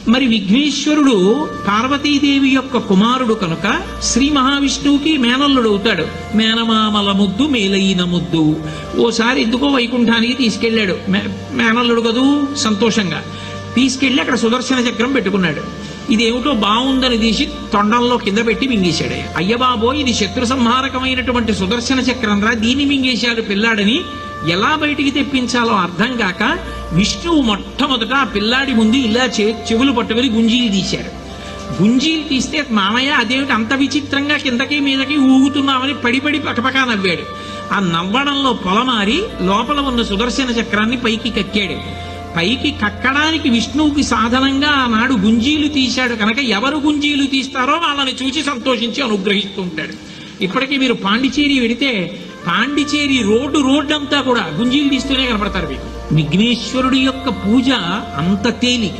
మరి విఘ్నేశ్వరుడు పార్వతీదేవి యొక్క కుమారుడు కనుక శ్రీ మహావిష్ణువుకి మేనల్లుడు అవుతాడు. మేనమామల ముద్దు మేలైన ముద్దు. ఓసారి ఎందుకో వైకుంఠానికి తీసుకెళ్లాడు. మేనల్లుడు కదూ, సంతోషంగా తీసుకెళ్లి అక్కడ సుదర్శన చక్రం పెట్టుకున్నాడు. ఇదేమిటో బాగుందని తీసి తొండంలో కింద పెట్టి మింగేశాడు. అయ్యబాబో, ఇది శత్రు సంహారకమైనటువంటి సుదర్శన చక్రం రా, దీన్ని మింగేశాడు పిల్లాడని ఎలా బయటికి తెప్పించాలో అర్థం కాక విష్ణువు మొట్టమొదట ఆ పిల్లాడి ముందు ఇలా చెవులు పట్టుకుని గుంజీలు తీశాడు. గుంజీలు తీస్తే మామయ్య అదేమిటి అంత విచిత్రంగా కిందకి మీదకి ఊగుతున్నామని పడి పకపకా నవ్వాడు. ఆ నవ్వడంలో పొలమారి లోపల ఉన్న సుదర్శన చక్రాన్ని పైకి కక్కాడు. పైకి కక్కడానికి విష్ణువుకి సాధనంగా ఆనాడు గుంజీలు తీశాడు కనుక ఎవరు గుంజీలు తీస్తారో వాళ్ళని చూసి సంతోషించి అనుగ్రహిస్తూ ఉంటాడు. ఇప్పటికీ మీరు పాండిచేరి వెడితే పాండిచేరి రోడ్డు అంతా కూడా గుంజీలు తీస్తూనే కనపడతారు మీకు. విఘ్నేశ్వరుడి యొక్క పూజ అంత తేలిక.